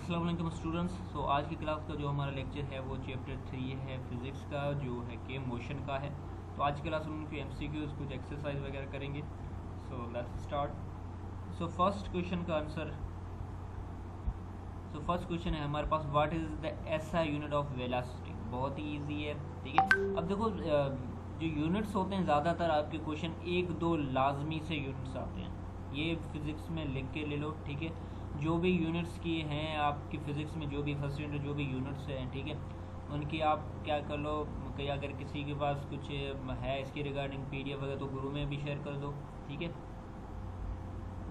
अस्सलाम वालेकुम स्टूडेंट्स। सो आज की क्लास का जो हमारा लेक्चर है वो चैप्टर 3 है फिज़िक्स का, जो है के मोशन का है। तो आज की क्लास में उनके एमसीक्यूज कुछ एक्सरसाइज वगैरह करेंगे। So let's start. So first question का आंसर, फर्स्ट क्वेश्चन है हमारे पास, what is the SI unit of velocity. बहुत ही ईजी है, ठीक है। अब देखो जो यूनिट्स होते हैं ज़्यादातर आपके क्वेश्चन एक दो लाजमी से यूनिट्स आते हैं, ये फिज़िक्स में लिख के ले लो, ठीक है। जो भी यूनिट्स की हैं आपकी फ़िज़िक्स में, जो भी फर्स्ट यूनिट जो भी यूनिट्स हैं, ठीक है, उनकी आप क्या कर लो कि अगर किसी के पास कुछ है इसके रिगार्डिंग पीडीएफ वगैरह तो गुरु में भी शेयर कर दो, ठीक है।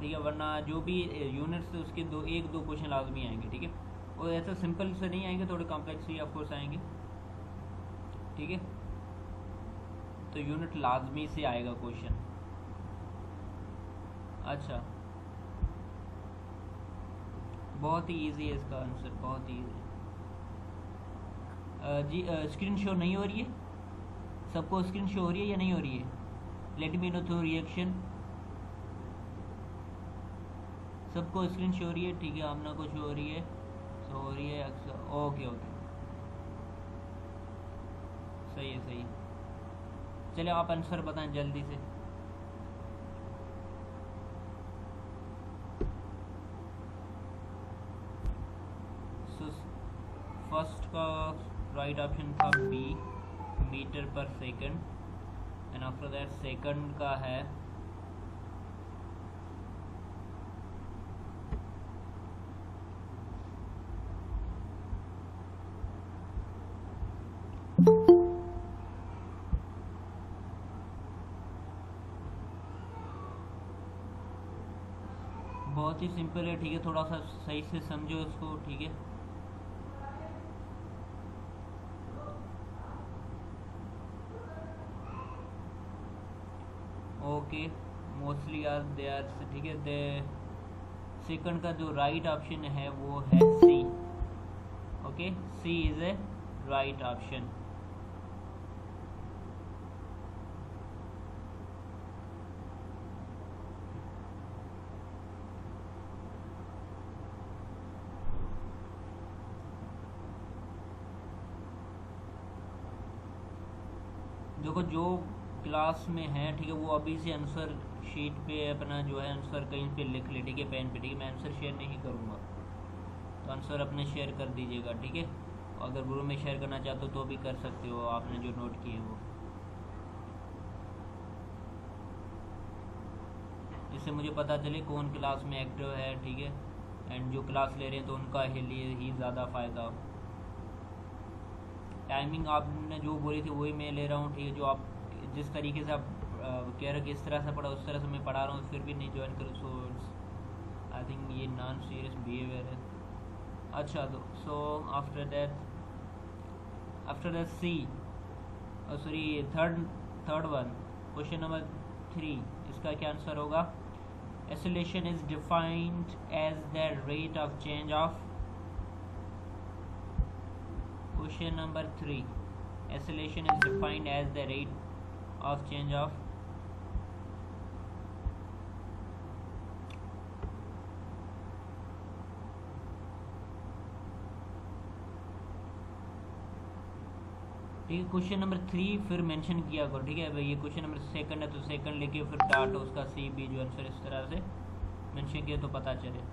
ठीक है, वरना जो भी यूनिट्स उसके एक दो क्वेश्चन लाजमी आएंगे, ठीक है। और ऐसा सिंपल से नहीं आएंगे, थोड़े कॉम्प्लेक्स ही ऑफकोर्स आएंगे, ठीक है। तो यूनिट लाजमी से आएगा क्वेश्चन। अच्छा, बहुत ही इजी है इसका आंसर, बहुत ही इजी। जी स्क्रीन शो नहीं हो रही है? सबको स्क्रीन शो हो रही है या नहीं हो रही है? Let me know through reaction. सबको स्क्रीन शो हो रही है, ठीक है। आमना को शो हो रही है, शो हो रही है अक्सर। ओके ओके, सही है सही है। चलिए आप आंसर बताएं जल्दी से। फर्स्ट का राइट ऑप्शन था बी, मीटर पर second, and after that second का है बहुत ही सिंपल है, ठीक है। थोड़ा सा सही से समझो इसको, ठीक है। Okay, mostly are they are, ठीक है। दे सेकंड का जो राइट ऑप्शन है वो है C. Okay, C is a right option. देखो जो क्लास में है, ठीक है, वो अभी से आंसर शीट पे अपना जो है आंसर कहीं पे लिख ले, ठीक है, पेन पे, ठीक है। मैं आंसर शेयर नहीं करूँगा, तो आंसर अपने शेयर कर दीजिएगा, ठीक है। अगर ग्रुप में शेयर करना चाहते हो तो भी कर सकते हो, आपने जो नोट किए वो, इससे मुझे पता चले कौन क्लास में एक्टिव है, ठीक है। एंड जो क्लास ले रहे हैं तो उनका लिए ही ज़्यादा फ़ायदा। टाइमिंग आपने जो बोली थी वही मैं ले रहा हूँ, ठीक है। जो आप जिस तरीके से आप कह रहे हो कि इस तरह से पढ़ा, उस तरह से मैं पढ़ा रहा हूँ, फिर भी नहीं ज्वाइन करो, सो आई थिंक ये नॉन सीरियस बिहेवियर है। अच्छा, तो so after that C, sorry third one, question number 3, इसका क्या आंसर होगा? Acceleration is defined as the rate of change of, question number 3, acceleration is defined as the rate of change of, ठीक है। Question number 3 फिर mention किया करो, ठीक है। भाई ये क्वेश्चन नंबर सेकंड है तो सेकंड लेके फिर डाट उसका सी बी जो आंसर इस तरह से मेंशन किया तो पता चले।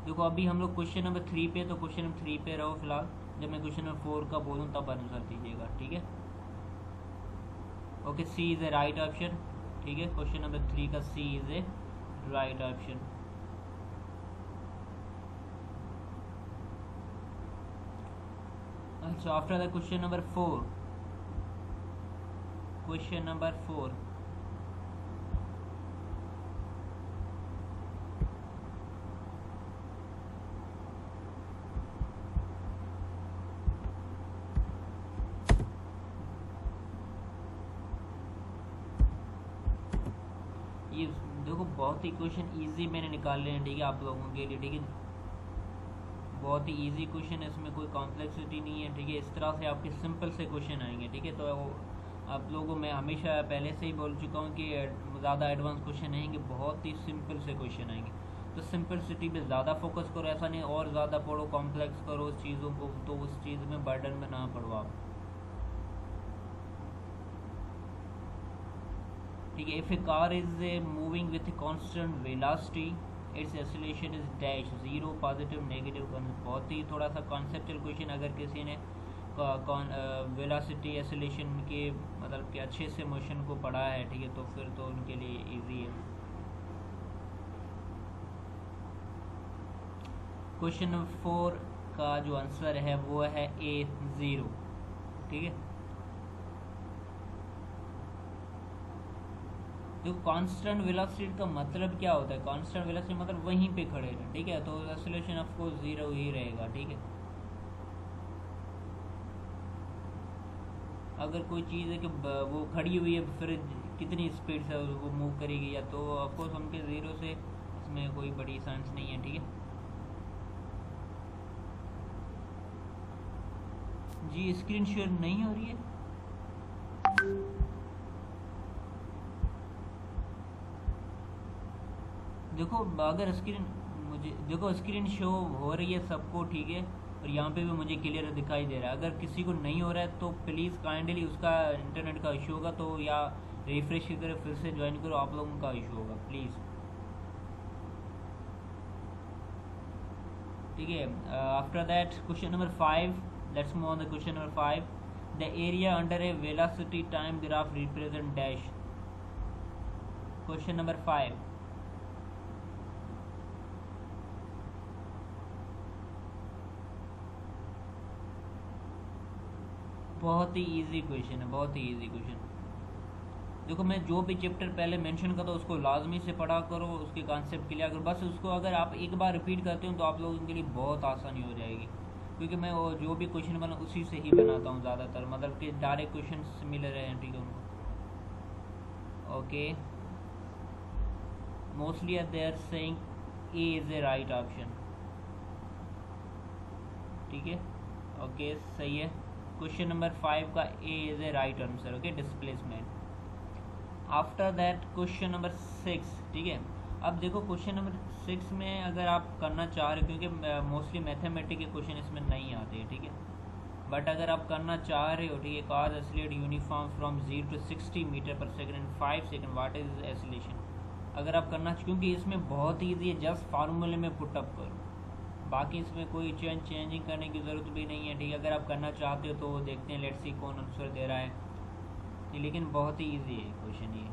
देखो अभी हम लोग क्वेश्चन नंबर 3 पे, तो क्वेश्चन नंबर 3 पे रहो फिलहाल। जब मैं क्वेश्चन नंबर 4 का बोलूँ तब आंसर दीजिएगा, ठीक है। Okay, C is a right option, ठीक है। क्वेश्चन नंबर 3 का C is a right option. अच्छा, after the question number 4, question number 4, ये देखो बहुत ही क्वेश्चन इजी मैंने निकाले हैं, ठीक है, आप लोगों के लिए, ठीक है। बहुत ही इजी क्वेश्चन है, इसमें कोई कॉम्प्लेक्सिटी नहीं है, ठीक है। इस तरह से आपके सिंपल से क्वेश्चन आएंगे, ठीक है। तो आप लोगों मैं हमेशा पहले से ही बोल चुका हूँ कि ज़्यादा एडवांस क्वेश्चन आएंगे, बहुत ही सिंपल से क्वेश्चन आएंगे। तो सिंपलिसिटी पे ज़्यादा फोकस करो, ऐसा नहीं और ज़्यादा पढ़ो, कॉम्प्लेक्स करो उस चीज़ों को, तो उस चीज़ में बर्डन में ना पड़ो आप। ठीक है। If A car is moving with constant velocity, it's acceleration is dash, zero, positive, negative. बहुत ही थोड़ा सा कॉन्सेप्चुअल क्वेश्चन, अगर किसी ने वेलोसिटी एक्सीलरेशन के मतलब कि अच्छे से मोशन को पढ़ा है, ठीक है, तो फिर तो उनके लिए इजी है। क्वेश्चन नंबर 4 का जो आंसर है वो है ए, 0। ठीक है। देखो कांस्टेंट वेलोसिटी का मतलब क्या होता है, कांस्टेंट वेलोसिटी मतलब वहीं पे खड़े रहना, ठीक है, तो एक्सीलरेशन ऑफ कोर्स 0 ही रहेगा। ठीक है। अगर कोई चीज़ है कि वो खड़ी हुई है, फिर कितनी स्पीड से वो मूव करेगी, या तो ऑफकोर्स उनके 0 से इसमें कोई बड़ी साइंस नहीं है। ठीक है जी। स्क्रीन शेयर नहीं हो रही है। देखो अगर स्क्रीन, मुझे देखो स्क्रीन शो हो रही है सबको, ठीक है, और यहाँ पे भी मुझे क्लियर दिखाई दे रहा है। अगर किसी को नहीं हो रहा है तो प्लीज़ काइंडली, उसका इंटरनेट का इशू होगा, तो या रिफ्रेश करो, फिर से ज्वाइन करो, आप लोगों का इशू होगा प्लीज़। ठीक है। After that question number 5, let's move on the question number 5। The area under A velocity time graph represent dash. Question number 5। बहुत ही इजी क्वेश्चन है, बहुत ही इजी क्वेश्चन। देखो मैं जो भी चैप्टर पहले मेंशन करता हूँ उसको लाजमी से पढ़ा करो, उसके कॉन्सेप्ट क्लियर करो, बस उसको अगर आप एक बार रिपीट करते हो तो आप लोगों के लिए बहुत आसानी हो जाएगी। क्योंकि मैं वो जो भी क्वेश्चन बना उसी से ही बनाता हूँ ज़्यादातर, मतलब कि डायरेक्ट क्वेश्चन मिल रहे हैं, ठीक है उनको। Okay, mostly they are saying A is a right option. ठीक है, ओके सही है। क्वेश्चन नंबर 5 का A is a right answer. Okay, displacement. After that question number 6। ठीक है। अब देखो क्वेश्चन नंबर 6 में अगर आप करना चाह रहे हो, क्योंकि मोस्टली मैथमेटिक के क्वेश्चन इसमें नहीं आते हैं, ठीक है, बट अगर आप करना चाह रहे हो, ठीक है, cause accelerate uniform from 0 to 60 metre पर second in 5 second, what is acceleration. अगर आप करना, क्योंकि इसमें बहुत ईजी है, जस्ट फार्मूले में पुटअप करो, बाकी इसमें कोई चेंजिंग करने की ज़रूरत भी नहीं है। ठीक है, अगर आप करना चाहते हो तो देखते हैं, लेट्स सी कौन आंसर दे रहा है। लेकिन बहुत ही इजी है क्वेश्चन ये।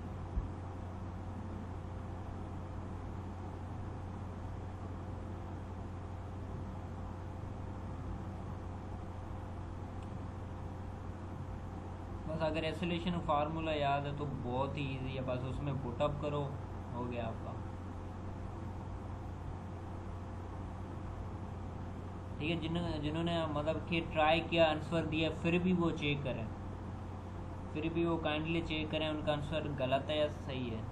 बस अगर एसोलेशन फार्मूला याद है तो बहुत ही इजी है, बस उसमें पुटअप करो, हो गया आपका। ठीक है, जिन्होंने मतलब कि ट्राई किया, आंसर दिया, फिर भी वो चेक करें, फिर भी वो काइंडली चेक करें उनका आंसर गलत है या सही है।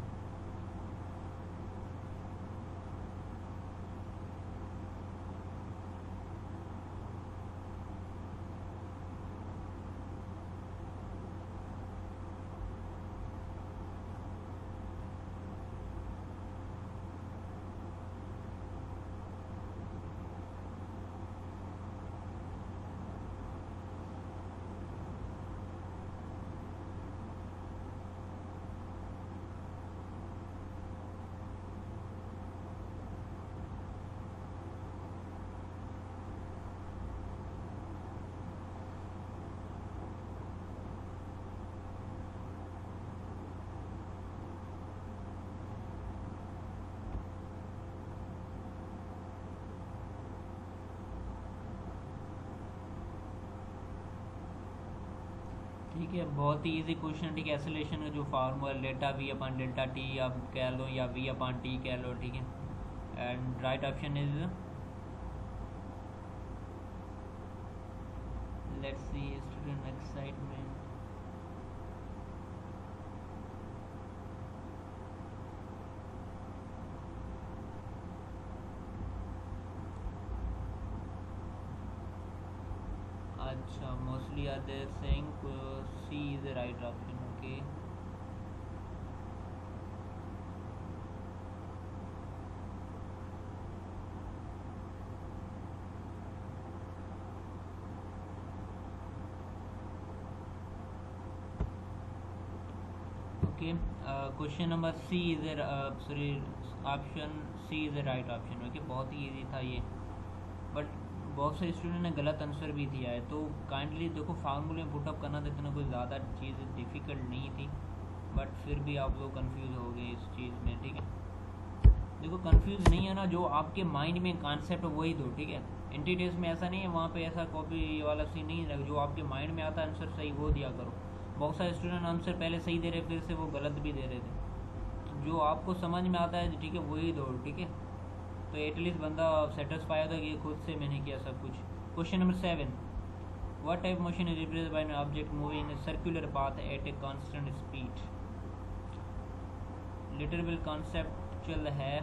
ठीक है, बहुत ही इजी क्वेश्चन। ठीक है, एसोलेशन का जो formula delta we upon delta T आप कह लो, या वी अपॉन टी कह लो, ठीक है, and right option is, let's see student excitement. अच्छा, mostly are they saying C is the right option. Okay, question number C is a sorry, option C is a right option. Okay, बहुत ही easy था ये, but बहुत से student ने गलत answer भी दिया है। तो काइंडली देखो, फार्मूले में पुटअप करना तो इतना कोई ज़्यादा चीज़ डिफ़िकल्ट नहीं थी, बट फिर भी आप लोग कंफ्यूज हो गए इस चीज़ में, ठीक है। देखो कंफ्यूज नहीं है ना, जो आपके माइंड में कॉन्सेप्ट वही दो, ठीक है। एंट्री टेस्ट में ऐसा नहीं है, वहाँ पे ऐसा कॉपी वाला सीन नहीं है, जो आपके माइंड में आता है आंसर सही वो दिया करो। बहुत सारे स्टूडेंट आंसर पहले सही दे रहे, फिर से वो गलत भी दे रहे थे। जो आपको समझ में आता है, ठीक है, वही दो, ठीक है। तो एटलीस्ट बंदा सेटिस्फाई होता है कि खुद से मैंने किया सब कुछ। Question number 7, what type motion is represented by an object moving in circular path at a constant speed. Literal conceptual है,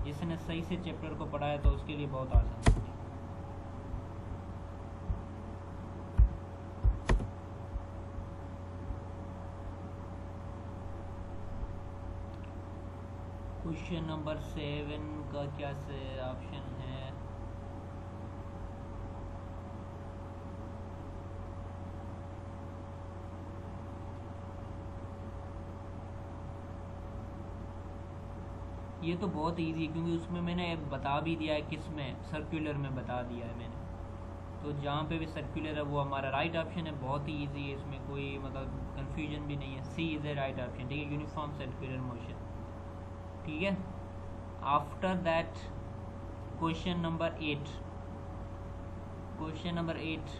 जिसने सही से चैप्टर को पढ़ा है तो उसके लिए बहुत आसान है। क्वेश्चन नंबर 7 का क्या से ऑप्शन है? ये तो बहुत इजी है, क्योंकि उसमें मैंने बता भी दिया है, किस में, सर्कुलर में बता दिया है मैंने। तो जहाँ पे भी सर्कुलर है वो हमारा राइट ऑप्शन है, बहुत ही इजी है, इसमें कोई मतलब कन्फ्यूजन भी नहीं है। सी इज़ ए राइट ऑप्शन, ठीक है, यूनिफॉर्म सर्कुलर मोशन, ठीक है। After that question number 8, question number 8,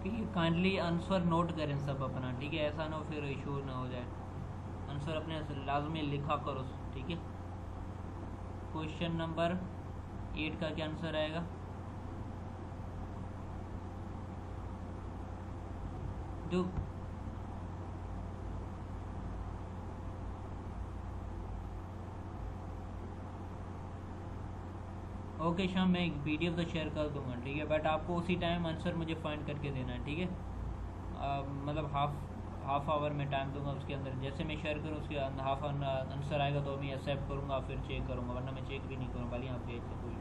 ठीक है, काइंडली आंसर नोट करें सब अपना, ठीक है, ऐसा ना हो फिर इशू ना हो जाए। आंसर अपने लाजमी लिखा करो, ठीक है। क्वेश्चन नंबर 8 का क्या आंसर आएगा? जो ओके शाम, मैं एक पीडीएफ तो शेयर कर दूंगा, ठीक है, बट आपको उसी टाइम आंसर मुझे फाइंड करके देना है, ठीक है। मतलब हाफ आवर में टाइम दूंगा, उसके अंदर जैसे मैं शेयर करूँ उसके हाफ आंसर आएगा तो मैं एक्सेप्ट करूँगा, फिर चेक करूँगा, वरना मैं चेक भी नहीं करूँगा, खाली आप भेज दो कोई,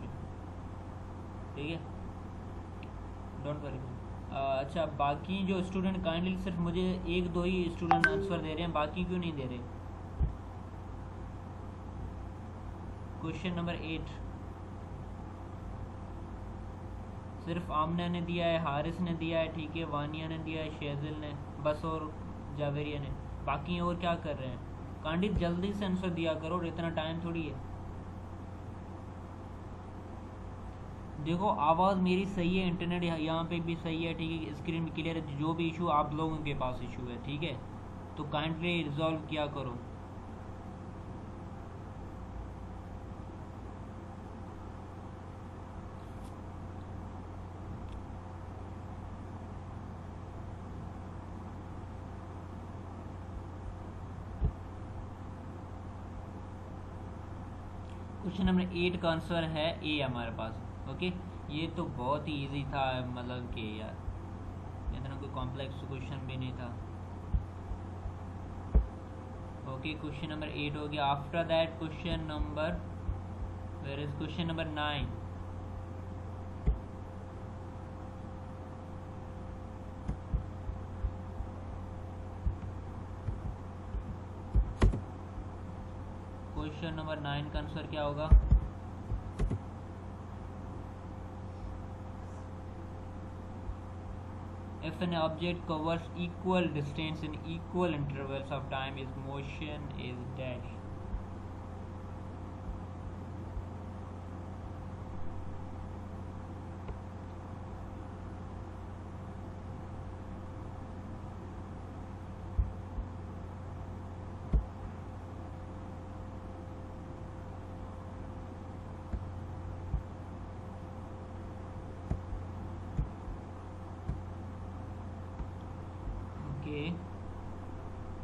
ठीक है, डोंट वरी। अच्छा, बाकी जो स्टूडेंट काइंडली सिर्फ मुझे 1-2 ही स्टूडेंट आंसर दे रहे हैं, बाकी क्यों नहीं दे रहे? क्वेश्चन नंबर 8 सिर्फ आमना ने दिया है, हारिस ने दिया है, ठीक है, वानिया ने दिया है, शेजिल ने, बस, और जावेरिया ने। बाकी और क्या कर रहे हैं? कांडी जल्दी से आंसर दिया करो, इतना टाइम थोड़ी है। देखो आवाज़ मेरी सही है, इंटरनेट यहाँ पे भी सही है, ठीक है, स्क्रीन भी क्लियर है। जो भी इशू आप लोगों के पास इशू है, ठीक है, तो काइंडली रिजॉल्व किया करो। क्वेश्चन नंबर 8 का आंसर है ए हमारे पास। ओके, ये तो बहुत ही इजी था, मतलब कि यार इतना कोई कॉम्प्लेक्स क्वेश्चन भी नहीं था। ओके, क्वेश्चन नंबर 8 हो गया। After that question number, where is question number 9? Question number 9 का आंसर क्या होगा? If an object covers equal distance in equal intervals of time, its motion is dash.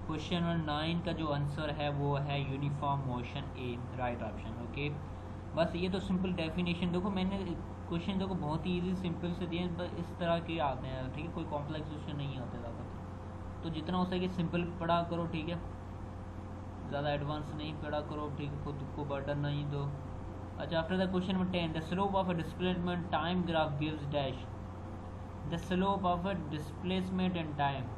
Question number 9 का जो answer है वो है यूनिफॉर्म मोशन, ए right option. Okay, बस ये तो सिंपल डेफिनेशन। देखो मैंने क्वेश्चन देखो बहुत ही इजी सिंपल से दिए, बस इस तरह के आते हैं, ठीक है, कोई कॉम्प्लेक्स क्वेश्चन नहीं आते ज़्यादा। तो जितना हो सके सिंपल पढ़ा करो, ठीक है, ज़्यादा एडवांस नहीं पढ़ा करो, ठीक है, खुद को बर्डन नहीं दो। अच्छा, after the question number 10, the slope of a displacement time graph gives dash. The slope of a displacement and time.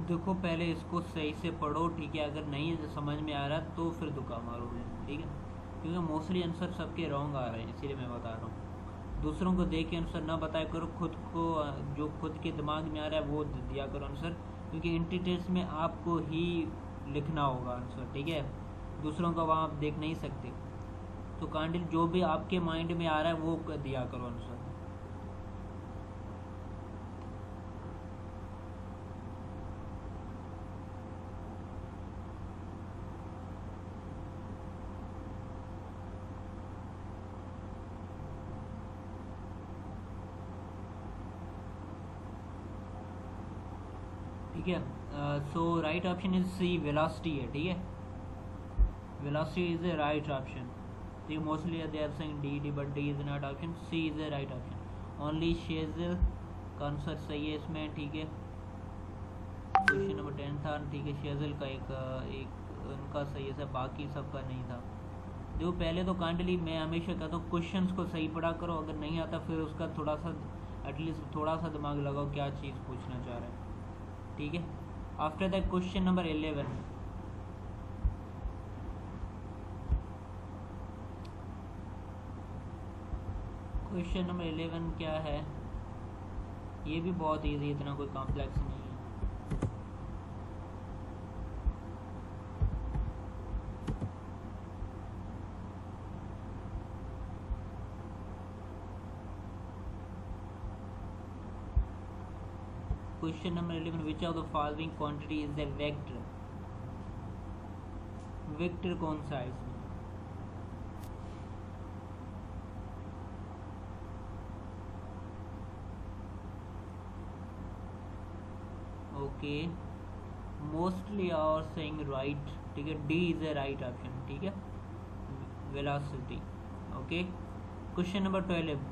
देखो पहले इसको सही से पढ़ो, ठीक है। अगर नहीं समझ में आ रहा तो फिर दुका मारो, ठीक है, क्योंकि मोस्टली आंसर सबके रॉन्ग आ रहे हैं, इसीलिए मैं बता रहा हूँ। दूसरों को देख के आंसर ना बताया करो, खुद को जो खुद के दिमाग में आ रहा है वो दिया करो आंसर, क्योंकि एंट्री टेस्ट में आपको ही लिखना होगा आंसर, ठीक है। दूसरों का वहाँ आप देख नहीं सकते, तो काइंडली जो भी आपके माइंड में आ रहा है वो दिया करो आंसर। ठीक है, so right option is C, velocity है, ठीक है। Velocity is the right option. ठीक, mostly they are saying D, but D is not option, C is the right option. Only Shejal का आंसर सही है इसमें, ठीक है। क्वेश्चन नंबर 10 था, ठीक है, शेजल का एक उनका सही है, सब बाकी सबका नहीं था। देखो पहले तो काइंडली मैं हमेशा कहता हूँ क्वेश्चंस को सही पढ़ा करो, अगर नहीं आता फिर उसका थोड़ा सा एटलीस्ट थोड़ा सा दिमाग लगाओ क्या चीज़ पूछना चाह रहा है, ठीक है। After that question number 11, question number 11 क्या है, ये भी बहुत इजी, इतना कोई कॉम्प्लेक्स नहीं है। Question number 11, which of the following quantity is the vector. Vector कौन सा है इसमें? Okay, mostly are saying right, ठीक है, D is the right option, ठीक है, velocity. Okay, question number 12,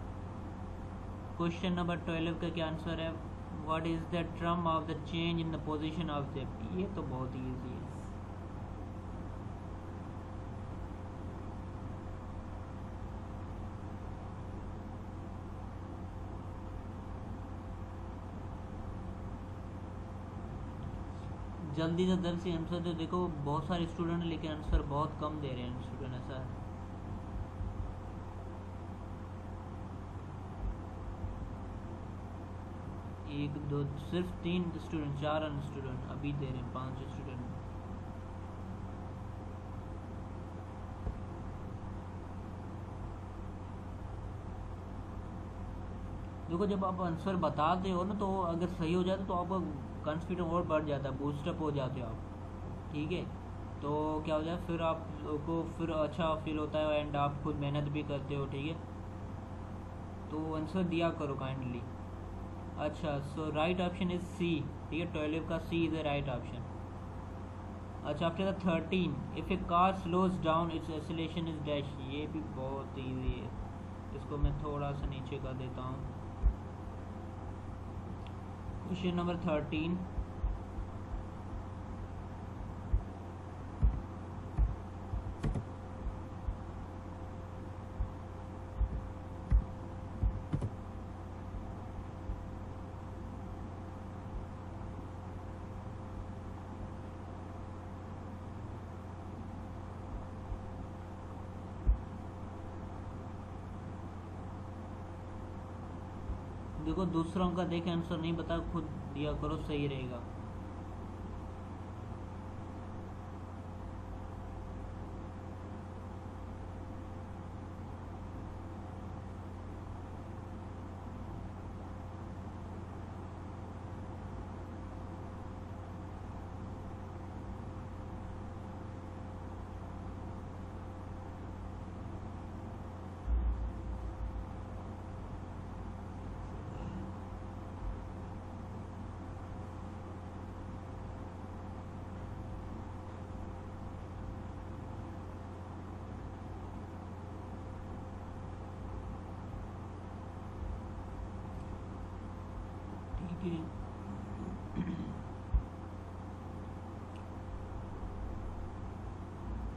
question number 12 का क्या आंसर है? What is the term of the change in the position of the, ये तो बहुत ही ईजी है। जल्दी से जल्द से आंसर दो, देखो बहुत सारे स्टूडेंट लेकिन आंसर बहुत कम दे रहे हैं स्टूडेंट, ऐसा है। एक दो, सिर्फ 3 स्टूडेंट, 4 स्टूडेंट अभी दे रहे हैं, 5 स्टूडेंट। देखो जब आप आंसर बताते हो ना, तो अगर सही हो जाता तो आपका कॉन्फिडेंस और बढ़ जाता है, बूस्टअप हो जाते हो आप, ठीक है। तो क्या हो जाए फिर आपको फिर अच्छा फील होता है एंड आप खुद मेहनत भी करते हो, ठीक है। तो आंसर दिया करो काइंडली। अच्छा, सो राइट ऑप्शन इज सी, ठीक है, 12 का सी इज द राइट ऑप्शन। अच्छा, after the 13, if A car slows down it's acceleration is dash, ये भी बहुत ईजी है, इसको मैं थोड़ा सा नीचे कर देता हूँ। क्वेश्चन नंबर 13, देखो दूसरों का देखे आंसर नहीं बता, खुद दिया करो, सही रहेगा।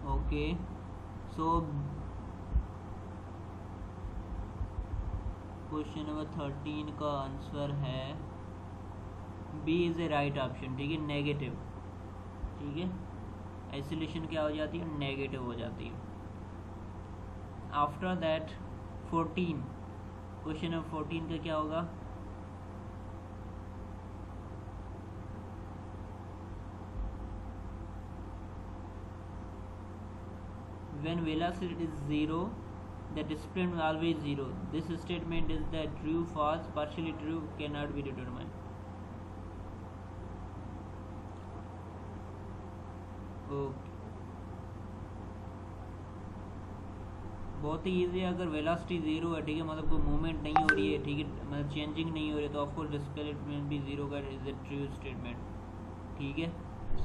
ओके सो क्वेश्चन नंबर 13 का आंसर है B is a right option, ठीक है, नेगेटिव, ठीक है, आइसोलेशन क्या हो जाती है, नेगेटिव हो जाती है। आफ्टर दैट 14, क्वेश्चन नंबर 14 का क्या होगा, when velocity is zero the displacement is always zero. This statement is the true, false, partially true, cannot be determined. Okay बहुत ही ईजी है। अगर वेलोसिटी ज़ीरो है, ठीक है, मतलब कोई मूवमेंट नहीं हो रही है, ठीक है, मतलब चेंजिंग नहीं हो रही है, तो ऑफकोर्स डिस्प्लेसमेंट भी ज़ीरो का इज ए ट्रू स्टेटमेंट, ठीक है।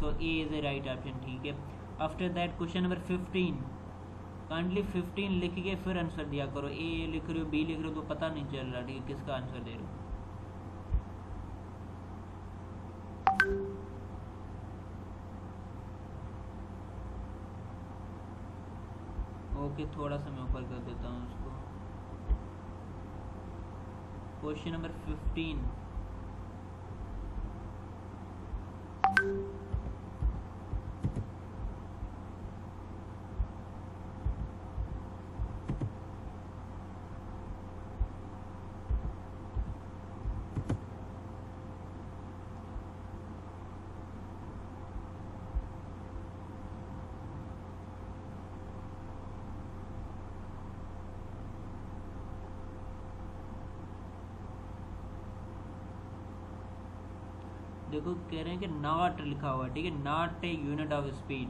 So A is a right option, ठीक है। After that question number 15, kindly 15 लिख के फिर आंसर दिया करो। ए लिख रहे हो, बी लिख रहे हो, तो पता नहीं चल रहा, ठीक है, किसका आंसर दे रहे हो। ओके थोड़ा सा मैं ऊपर कर देता हूँ उसको। क्वेश्चन नंबर 15, देखो कह रहे हैं कि नॉट लिखा हुआ है, ठीक है, not a unit of speed.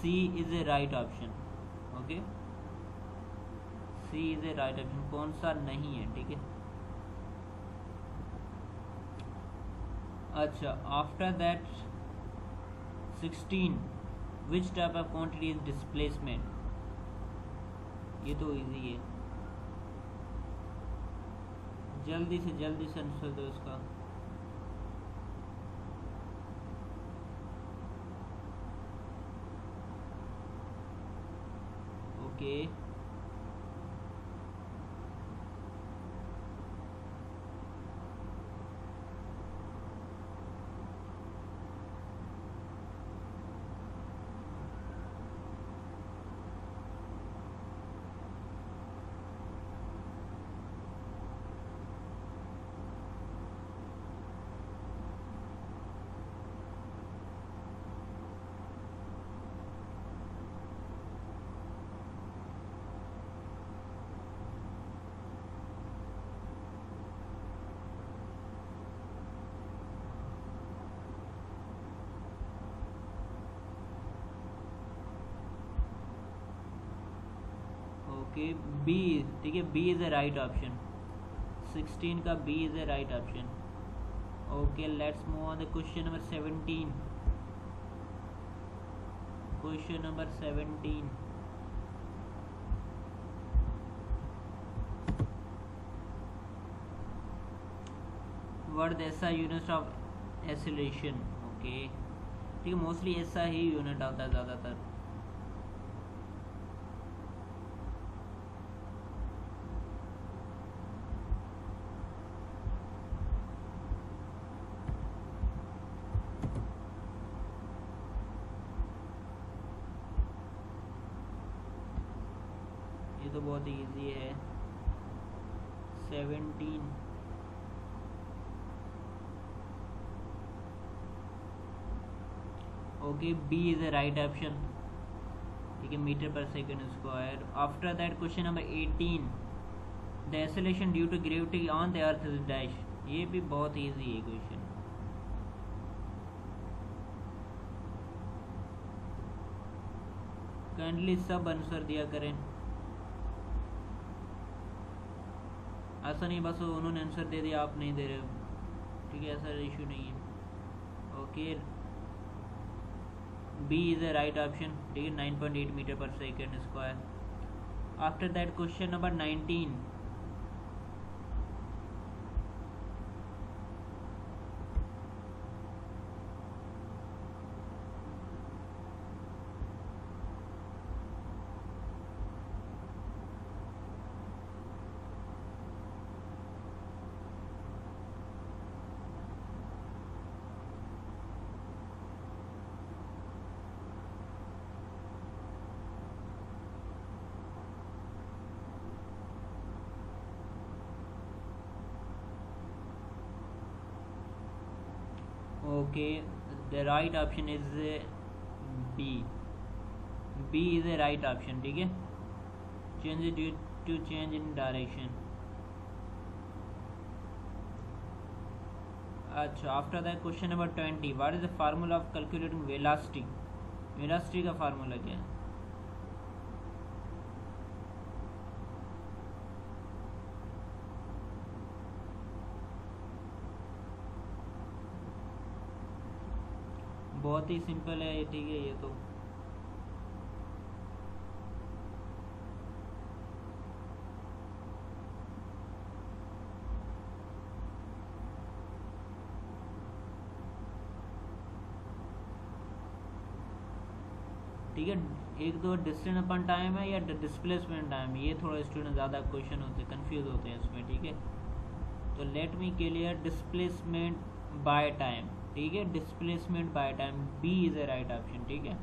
C is a right option, okay, C is a right option, कौन सा नहीं है, ठीक है। अच्छा after that 16, which type of quantity is displacement, ये तो इजी है, जल्दी से आंसर दो इसका। ओके ओके बी, ठीक है, B is a right option, 16 का B is a right option. Okay let's move on the question number 17, question number 17, word ऐसा यूनिट ऑफ एक्सीलरेशन, ओके, ठीक है, मोस्टली ऐसा ही यूनिट आता है ज़्यादातर। ये तो बहुत इजी है। 17, okay B is a right option, ठीक है, मीटर पर second square. After that question number 18, the acceleration due to gravity on the earth is dash, ये भी बहुत इजी है क्वेश्चन। काइंडली सब आंसर दिया करें। ऐसा नहीं बस उन्होंने आंसर दे दिया आप नहीं दे रहे हो, ठीक है, ऐसा इशू नहीं है। Okay, B is a right option, ठीक है, 9.8 मीटर पर second square. After that question number 19, okay, the right option is B, B is a right option, ठीक है, change due to change in direction. अच्छा, after that question number 20, what is the formula of calculating velocity, velocity का formula क्या है? बहुत ही simple है, ठीक है, ये तो ठीक है। एक दो डिस्टेंस अपन टाइम है या डिस्प्लेसमेंट टाइम, ये थोड़ा स्टूडेंट ज़्यादा क्वेश्चन होते हैं, कंफ्यूज होते हैं इसमें, ठीक है। तो let me clear, displacement by time, ठीक है, displacement by time, B is a right option, ठीक है।